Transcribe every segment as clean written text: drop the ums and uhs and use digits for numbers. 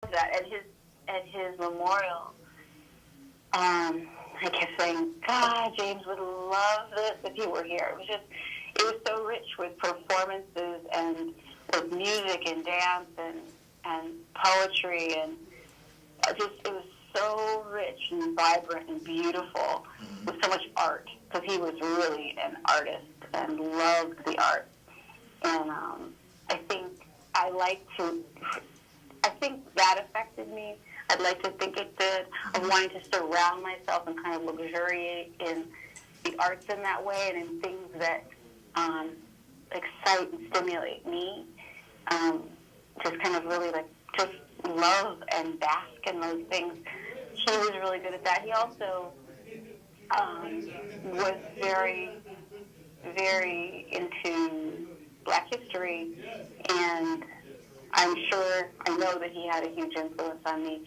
that at his memorial. I kept saying, God, James would love this if he were here. It was so rich with performances and with music and dance and poetry, and it was so rich and vibrant and beautiful with so much art, because he was really an artist and loved the art. And I think that affected me. I'd like to think it did, of wanting to surround myself and kind of luxuriate in the arts in that way, and in things that excite and stimulate me. Just kind of really just love and bask in those things. He was really good at that. He also was very, very into Black history, and I know that he had a huge influence on me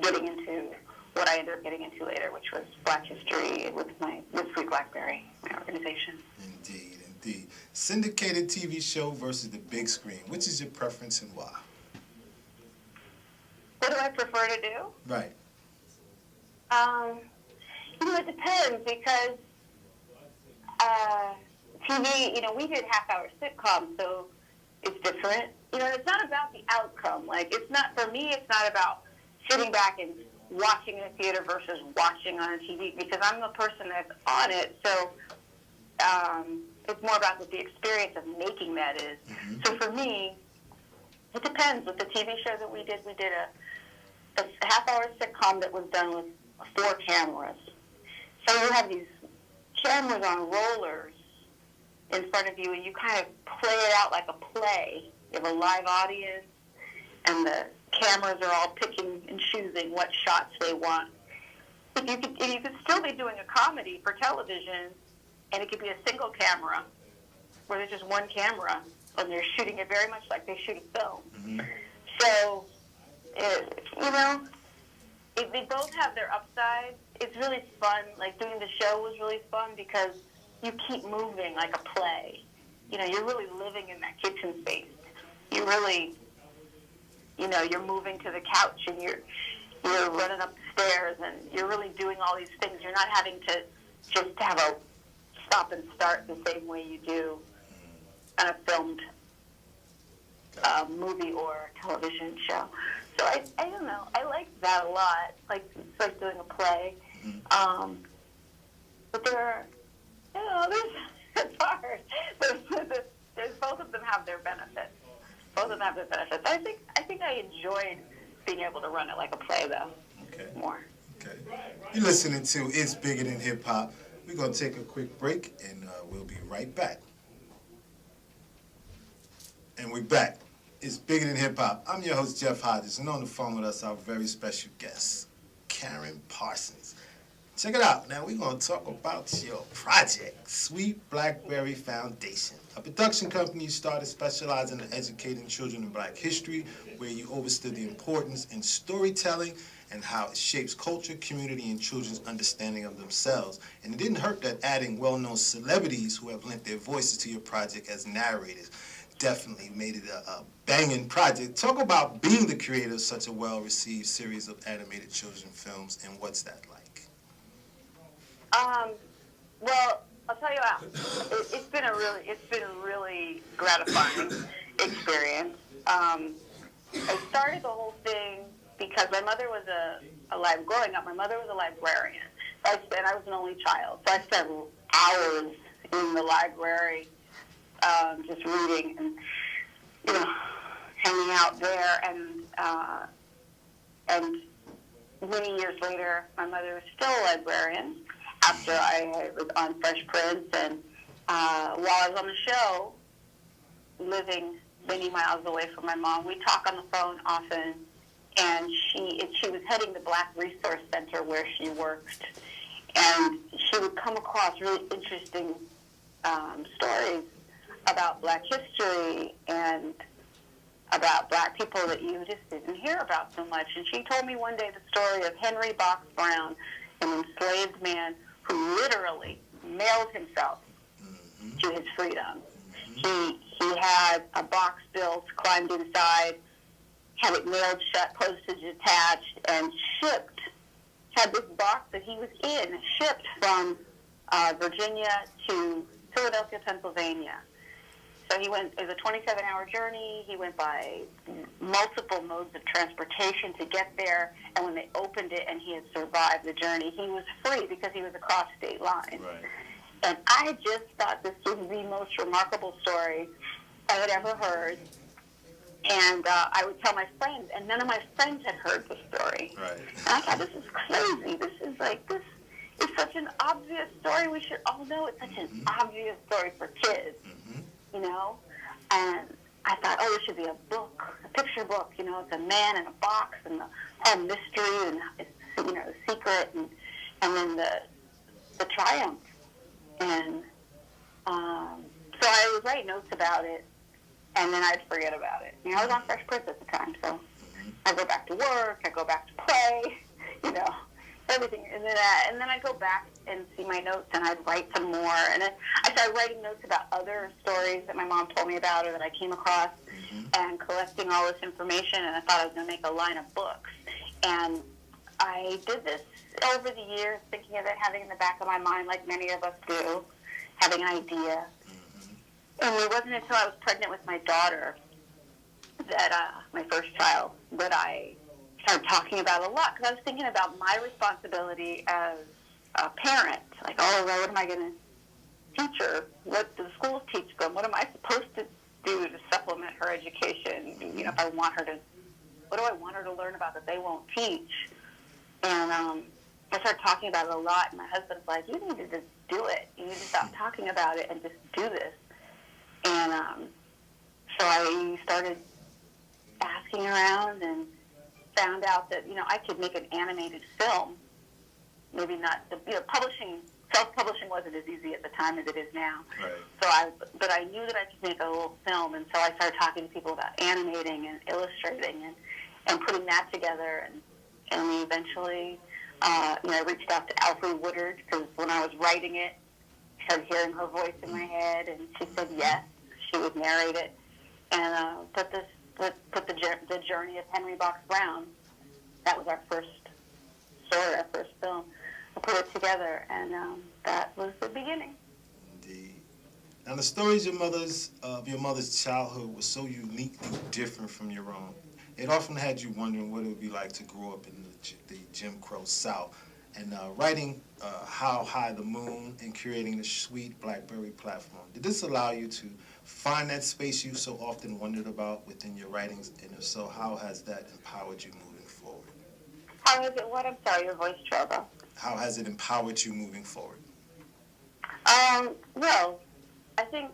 getting into what I ended up getting into later, which was Black history with Sweet Blackberry, my organization. Indeed. Syndicated TV show versus the big screen. Which is your preference and why? What do I prefer to do? Right. It depends, because TV, we did half-hour sitcoms, so it's different. It's not about the outcome. For me, it's not about sitting back and watching in a theater versus watching on a TV, because I'm the person that's on it, so it's more about what the experience of making that is. Mm-hmm. So for me, it depends. With the TV show that we did a half-hour sitcom that was done with 4 cameras. So you have these cameras on rollers in front of you, and you kind of play it out like a play. You have a live audience, and the cameras are all picking and choosing what shots they want. But you could still be doing a comedy for television, and it could be a single camera, where there's just one camera, and they're shooting it very much like they shoot a film. Mm-hmm. So, they both have their upsides. It's really fun. Doing the show was really fun because you keep moving like a play. You're really living in that kitchen space. You really, you're moving to the couch, and you're running up the stairs, and you're really doing all these things. You're not having to just have a stop and start the same way you do on a filmed movie or television show. So I don't know. I like that a lot. It's like doing a play. But it's hard. Both of them have their benefits. I think I enjoyed being able to run it like a play, though. Okay. More. Okay. You're listening to It's Bigger Than Hip Hop. We're going to take a quick break, and we'll be right back. And we're back. It's Bigger Than Hip Hop. I'm your host, Jeff Hodges, and on the phone with us, our very special guest, Karyn Parsons. Check it out. Now, we're going to talk about your project, Sweet Blackberry Foundation, a production company you started specializing in educating children in Black history, where you understood the importance in storytelling and how it shapes culture, community, and children's understanding of themselves. And it didn't hurt that adding well-known celebrities who have lent their voices to your project as narrators definitely made it a banging project. Talk about being the creator of such a well-received series of animated children's films, and what's that like? Well, I'll tell you what, it's been a really gratifying experience. I started the whole thing because my mother was growing up, my mother was a librarian. So I was an only child, so I spent hours in the library, just reading and, hanging out there. And many years later, my mother was still a librarian after I was on Fresh Prince. And while I was on the show, living many miles away from my mom, we talk on the phone often. And she was heading the Black Resource Center where she worked. And she would come across really interesting stories about Black history and about Black people that you just didn't hear about so much. And she told me one day the story of Henry Box Brown, an enslaved man who literally mailed himself to his freedom. He had a box built, climbed inside, had it mailed shut, postage attached, and shipped. Had this box that he was in shipped from Virginia to Philadelphia, Pennsylvania. So he went, it was a 27-hour journey. He went by multiple modes of transportation to get there. And when they opened it and he had survived the journey, he was free because he was across state lines. Right. And I just thought this was the most remarkable story I had ever heard. And I would tell my friends, and none of my friends had heard the story. Right. And I thought, this is crazy. This is such an obvious story. We should all know it's such an obvious story for kids. You know, and I thought, oh, this should be a book, a picture book. You know, it's a man in a box and the whole mystery and it's, you know, the secret and then the triumph. And so I would write notes about it, and then I'd forget about it. You know, I was on Fresh Prince at the time, so I go back to work, I go back to play, you know, everything. And then I go back and see my notes, and I'd write some more. And then I started writing notes about other stories that my mom told me about or that I came across, and collecting all this information. And I thought I was going to make a line of books. And I did this over the years, thinking of it, having in the back of my mind, like many of us do, having an idea. And it wasn't until I was pregnant with my daughter, that my first child, that I started talking about it a lot, because I was thinking about my responsibility as a parent. Like, oh, what am I going to teach her? What do the schools teach them? What am I supposed to do to supplement her education? You know, if I want her to, what do I want her to learn about that they won't teach? And I started talking about it a lot, and my husband's like, you need to just do it. You need to stop talking about it and just do this. And so I started asking around and found out that, you know, I could make an animated film. Maybe not, publishing, self-publishing wasn't as easy at the time as it is now. Right. But I knew that I could make a little film, and so I started talking to people about animating and illustrating and putting that together. And we eventually, I reached out to Alfred Woodard, because when I was writing it, I started hearing her voice in my head, and she said yes. She would narrate it, and put the journey of Henry Box Brown. That was our first story, our first film. I put it together, and that was the beginning. Indeed. Now, the stories of your mother's childhood was so uniquely different from your own. It often had you wondering what it would be like to grow up in the Jim Crow South. And writing How High the Moon and creating the Sweet Blackberry platform, did this allow you to find that space you so often wondered about within your writings? And if so, how has that empowered you moving forward? How has it what? I'm sorry, your voice trouble. How has it empowered you moving forward? Well, I think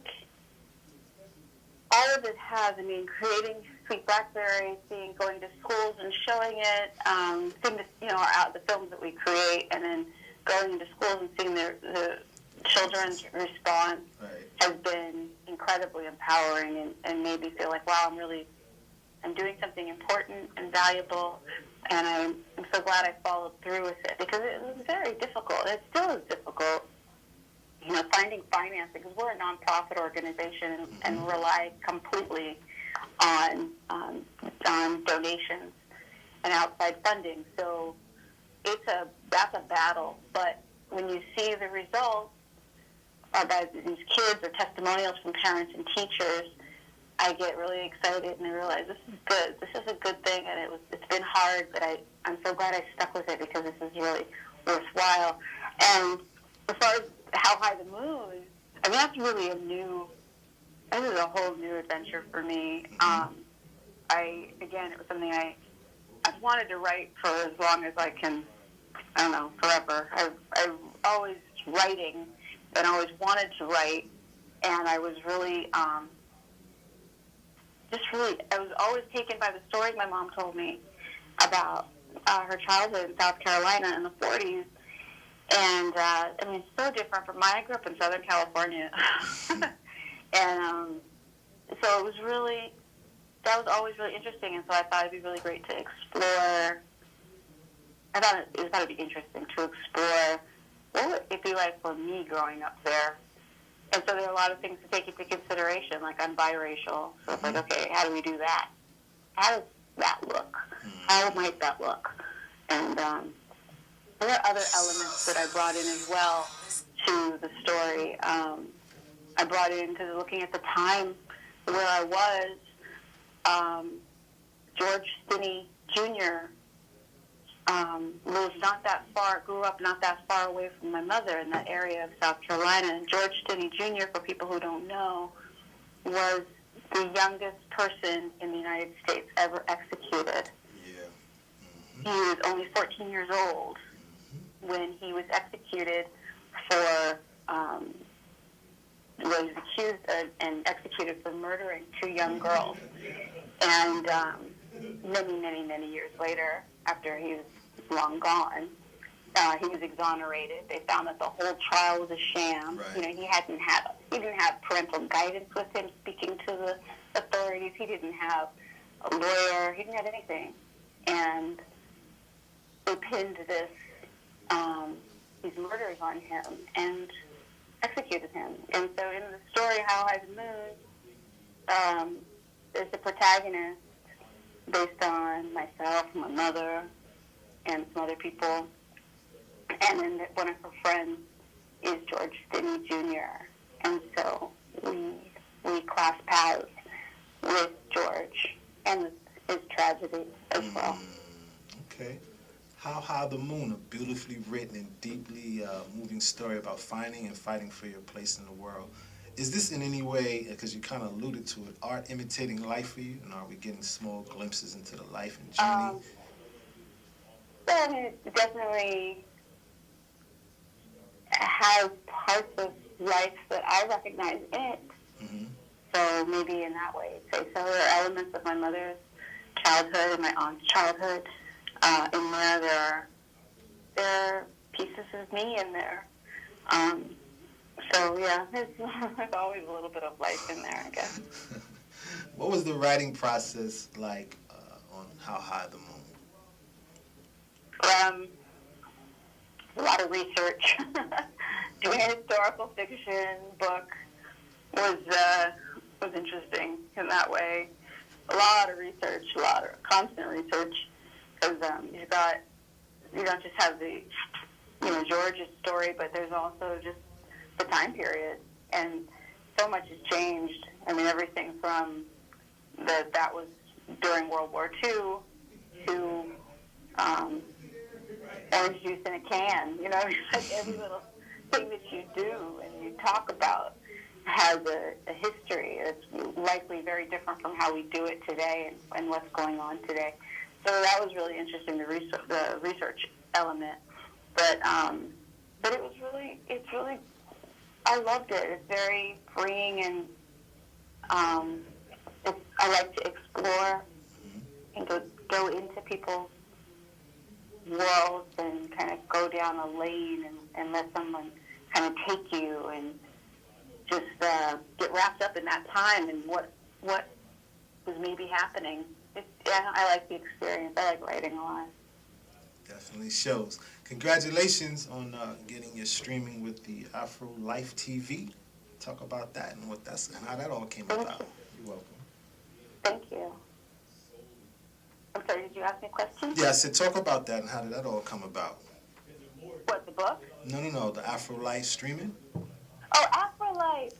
all of it has. I mean, creating Sweet Blackberry, going to schools and showing it, seeing the films that we create, and then going into schools and seeing the children's response has been incredibly empowering and made me feel like, wow, I'm doing something important and valuable, and I'm so glad I followed through with it, because it was very difficult. It still is difficult, finding financing, because we're a nonprofit organization and rely completely on donations and outside funding. So that's a battle. But when you see the results about these kids or testimonials from parents and teachers, I get really excited and I realize this is good. This is a good thing, and it's been hard, but I'm so glad I stuck with it, because this is really worthwhile. And as far as How High the Moon, I mean, that's really this is a whole new adventure for me. It was something I've wanted to write for as long as I can, forever. I've always writing and always wanted to write, and I was really, I was always taken by the stories my mom told me about her childhood in South Carolina in the 40s. And, it's so different from mine. I grew up in Southern California. And so that was always really interesting. And so I thought it'd be really great to explore. I thought it'd be interesting to explore what would it be like for me growing up there. And so there are a lot of things to take into consideration, like I'm biracial. So it's like, okay, how do we do that? How that look? How might that look? And there are other elements that I brought in as well to the story. I brought in, because looking at the time where I was, George Stinney Jr. Lived not that far, grew up not that far away from my mother in that area of South Carolina. And George Stinney Jr., for people who don't know, was the youngest person in the United States ever executed. Yeah. He was only 14 years old when he was executed for, was accused of and executed for murdering 2 young girls. And many years later, after he was long gone, he was exonerated. They found that the whole trial was a sham. Right. You know, he didn't have parental guidance with him speaking to the authorities. He didn't have a lawyer. He didn't have anything. And they pinned these murders on him and executed him. And so in the story, How High the Moon, there's a protagonist based on myself, my mother, and some other people. And then one of her friends is George Stinney Jr. And so we cross paths with George and his tragedy as well. Okay. How High the Moon, a beautifully written and deeply moving story about finding and fighting for your place in the world. Is this in any way, because you kind of alluded to it, art imitating life for you? And are we getting small glimpses into the life and journey? Then it definitely has parts of life that I recognize in it. Mm-hmm. So maybe in that way, say so. There are elements of my mother's childhood and my aunt's childhood in there. There are pieces of me in there. So yeah, there's always a little bit of life in there, I guess. What was the writing process like on How High the Moon? A lot of research. Doing a historical fiction book was interesting in that way. A lot of research, a lot of constant research, because you don't just have the George's story, but there's also just the time period, and so much has changed. I mean, everything from that was during World War II to orange juice in a can. You know, like every little thing that you do and you talk about has a history that's likely very different from how we do it today and what's going on today. So that was really interesting, the research element. But it's really, I loved it. It's very freeing, and I like to explore and go into people's worlds and kind of go down a lane and let someone kind of take you and just get wrapped up in that time and what was maybe happening. I like the experience. I like writing a lot. Definitely shows. Congratulations on getting your streaming with the Afro Life TV. Talk about that and and how that all came about. You're welcome. Thank you. I'm sorry, did you ask me a question? Yeah, I said talk about that and how did that all come about? What, the book? No, the Afro Life streaming. Oh, Afro Life.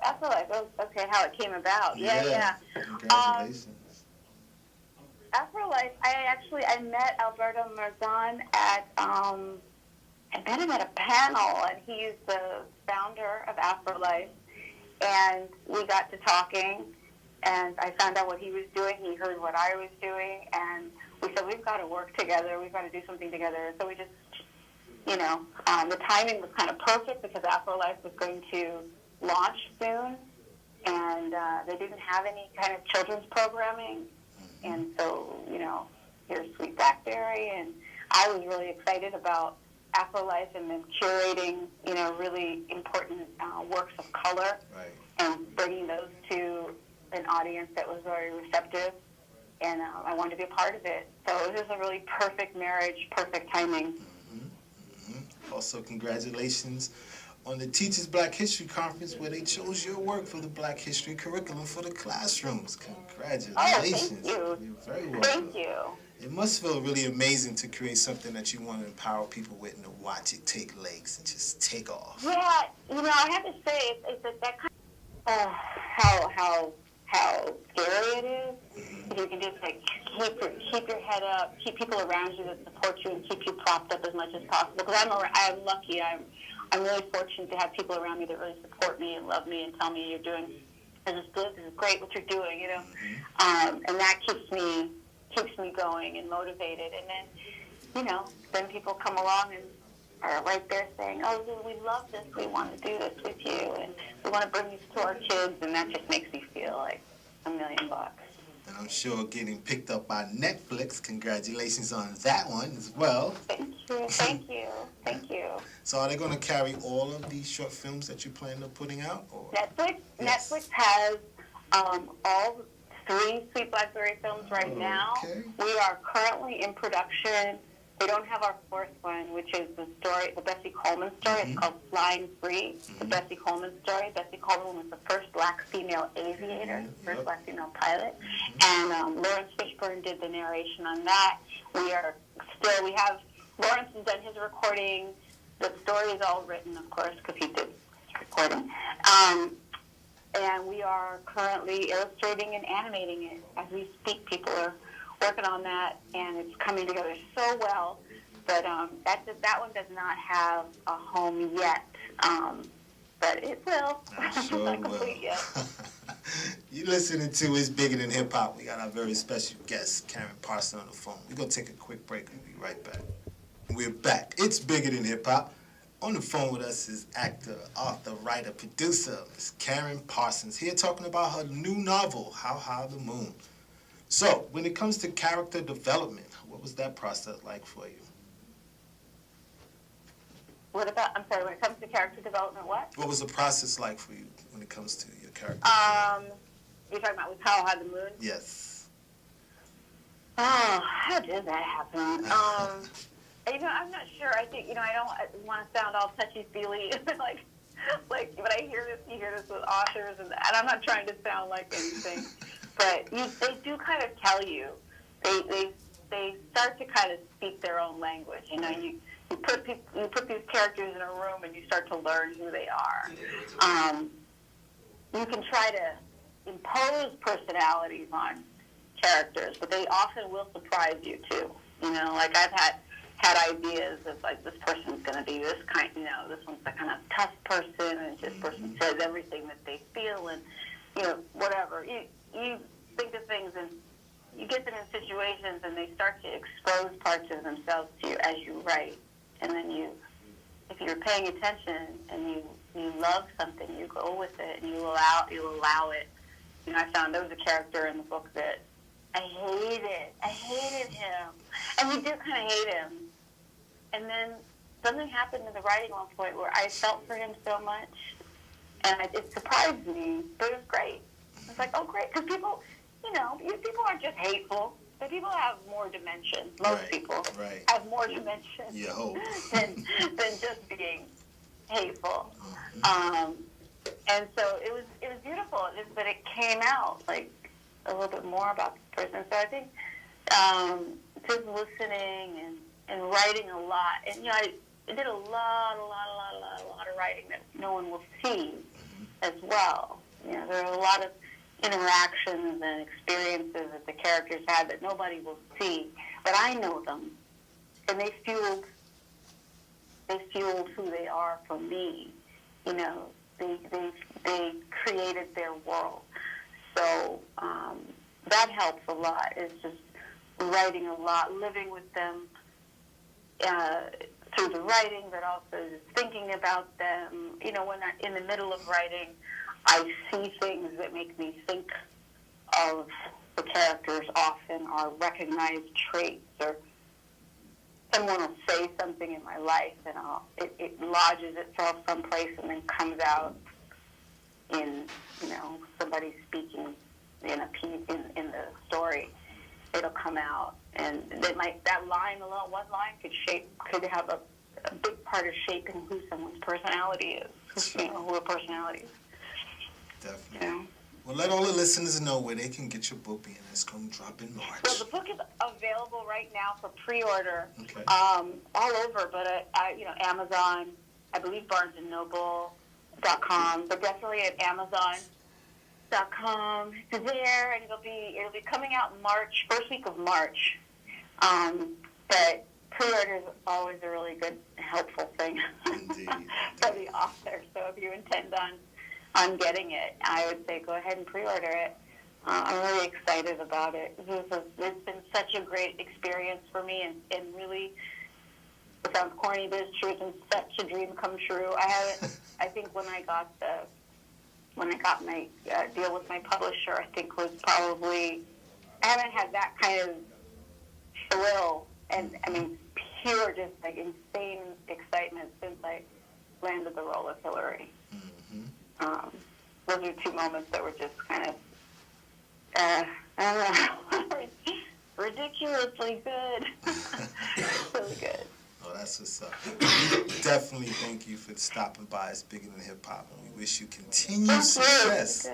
Oh, okay, how it came about. Yeah. Congratulations. Afro Life, I met Alberto Marzan I met him at a panel, and he's the founder of Afro Life, and we got to talking, and I found out what he was doing, he heard what I was doing, and we said, we've got to work together, we've got to do something together, so we just, the timing was kind of perfect because Afro Life was going to launch soon, and they didn't have any kind of children's programming. And so, here's Sweet Blackberry, and I was really excited about Afro Life and then curating, really important works of color, right, and bringing those to an audience that was very receptive, and I wanted to be a part of it. So it was just a really perfect marriage, perfect timing. Mm-hmm. Also, congratulations on the Teachers Black History Conference where they chose your work for the Black History curriculum for the classrooms. Congratulations. Oh, thank you. You're very welcome. Thank you. It must feel really amazing to create something that you want to empower people with and to watch it take legs and just take off. Yeah, I have to say, it's that kind of, how scary it is. If you can just keep your head up, keep people around you that support you, and keep you propped up as much as possible. Because I'm lucky. I'm really fortunate to have people around me that really support me and love me and tell me you're doing this is good, this is great what you're doing, and that keeps me going and motivated. And then, then people come along and are right there saying, oh, we love this, we want to do this with you, and we want to bring this to our kids, and that just makes me feel like $1 million. And I'm sure getting picked up by Netflix, congratulations on that one as well. Thank you. So are they going to carry all of these short films that you plan on putting out? Or? Netflix? Yes. Netflix has all 3 Sweet Blackberry films right now. We are currently in production. They don't have our 4th one, which is the Bessie Coleman story. It's called Flying Free, the Bessie Coleman story. Bessie Coleman was the first black female aviator, first black female pilot. And Lawrence Fishburne did the narration on that. Lawrence has done his recording. The story is all written, of course, because he did his recording. And we are currently illustrating and animating it as we speak. People are working on that, and it's coming together so well. But that one does not have a home yet, but it will. I'm sure it's not complete yet. You're listening to It's Bigger Than Hip Hop. We got our very special guest, Karyn Parsons, on the phone. We're going to take a quick break and be right back. We're back. It's Bigger Than Hip Hop. On the phone with us is actor, author, writer, producer, Ms. Karyn Parsons, here talking about her new novel, How High the Moon. So, when it comes to character development, what was that process like for you? When it comes to character development, what? What was the process like for you when it comes to your character development? You're talking about with How High the Moon? Yes. Oh, how did that happen? I'm not sure. I think, I don't want to sound all touchy-feely, like, but I hear this, you hear this with authors, and I'm not trying to sound like anything, but they do kind of tell you. They start to kind of speak their own language. You put these characters in a room and you start to learn who they are. You can try to impose personalities on characters, but they often will surprise you too. Like I've had ideas of like this person's going to be this kind, this one's the kind of tough person, and this person says everything that they feel, and whatever. You think of things and you get them in situations, and they start to expose parts of themselves to you as you write. And then if you're paying attention and you love something, you go with it and you allow it. I found there was a character in the book that I hated him, and you do kind of hate him. And then something happened in the writing one point where I felt for him so much, and it surprised me, but it was great. It's like, oh, great, because people, people aren't just hateful. But people have more dimension. Most people have more dimension than just being hateful. And so it was beautiful, but it came out like a little bit more about this person. So I think just listening and writing a lot, and I did a lot of writing that no one will see as well. There are a lot of interactions and experiences that the characters had that nobody will see, but I know them, and they fueled who they are for me. They created their world, so that helps a lot. It's just writing a lot, living with them through the writing, but also just thinking about them. When I'm in the middle of writing, I see things that make me think of the characters often, or recognize traits, or someone will say something in my life, and it lodges itself someplace and then comes out in, somebody speaking in a piece in the story. It'll come out, and that line alone, one line could have a big part of shaping who someone's personality is, who a personality is. Definitely. Well, let all the listeners know where they can get your book, being it's going to drop in March. Well, the book is available right now for pre-order, Okay. all over, but Amazon, I believe BarnesandNoble.com, but definitely at Amazon.com. It's there, and it'll be coming out in March, first week of March. But pre-order is always a really good, helpful thing for the author. So if you intend on getting it, I would say go ahead and pre-order it. I'm really excited about it. It's been such a great experience for me, and really, it sounds corny, but it's true. It's been such a dream come true. I think when I got my deal with my publisher, I think was probably, I haven't had that kind of thrill and pure, just like insane excitement since I landed the role of Hillary. Those are two moments that were just kind of, I don't know, ridiculously good. Really good. Oh, that's what's up. Definitely thank you for stopping by. It's Bigger Than Hip Hop, and we wish you continued success.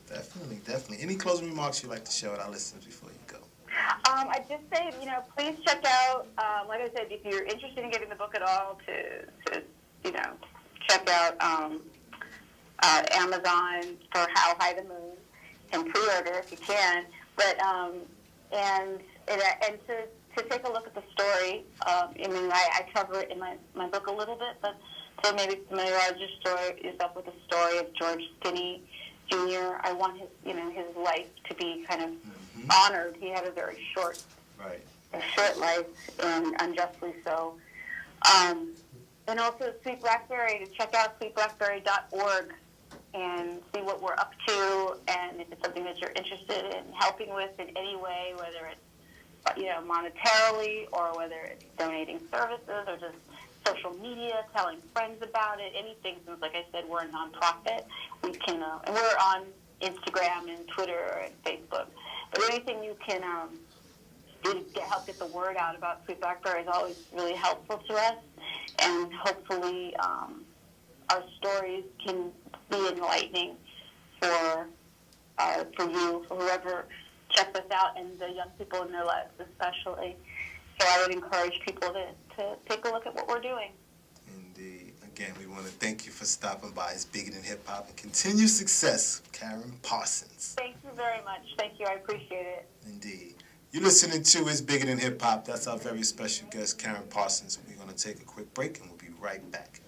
Definitely. Any closing remarks you'd like to share with our listeners before you go? I'd just say, please check out, like I said, if you're interested in getting the book at all, to check out Amazon for How High the Moon and pre-order if you can. But and to take a look at the story. I cover it in my book a little bit, but to maybe familiarize yourself with the story of George Stinney Jr. I want his life to be kind of honored. He had a very short life, and unjustly so. And also Sweet Blackberry, to check out sweetblackberry.org and see what we're up to, and if it's something that you're interested in helping with in any way, whether it's monetarily, or whether it's donating services, or just social media, telling friends about it, anything. Since, like I said, we're a nonprofit, we can, and we're on Instagram and Twitter and Facebook. But anything you can do to help get the word out about Sweet Blackberry is always really helpful to us, and hopefully our stories can be enlightening for you, for whoever checks us out, and the young people in their lives especially. So I would encourage people to take a look at what we're doing. Indeed. Again, we want to thank you for stopping by. It's Bigger Than Hip Hop, and continued success, Karyn Parsons. Thank you very much. Thank you. I appreciate it. Indeed. You're listening to It's Bigger Than Hip Hop. That's our very special guest, Karyn Parsons. We're going to take a quick break, and we'll be right back.